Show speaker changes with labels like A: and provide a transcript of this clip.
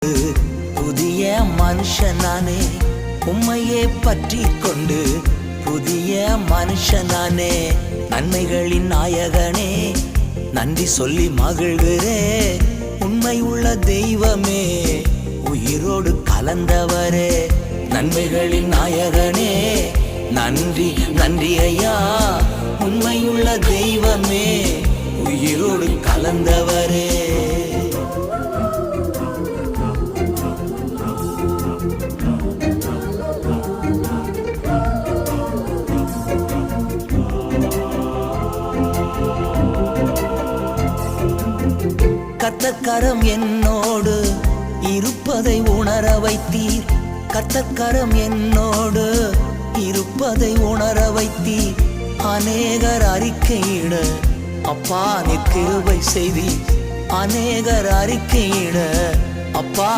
A: கொண்டு புதிய மனுஷனானே. உம்மையே பற்றி கொண்டு புதிய மனுஷனானே. நன்மைகளின் நாயகனே, நன்றி சொல்லி மகிழ்கிறே. உண்மை உள்ள தெய்வமே, உயிரோடு கலந்தவரே. நன்மைகளின் நாயகனே, நன்றி நன்றி ஐயா. உண்மையுள்ள தெய்வமே, உயிரோடு கலந்தவரே. கர்த்தக்கரம் என்னோடு இருப்பதை உணர வைத்தீர். கர்த்தக்கரம் என்னோடு இருப்பதை உணர வைத்தீர். அநேகர் அறிக்கையிட அப்பா நீர் கிருபை செய்தீர். அநேகர் அறிக்கையிட அப்பா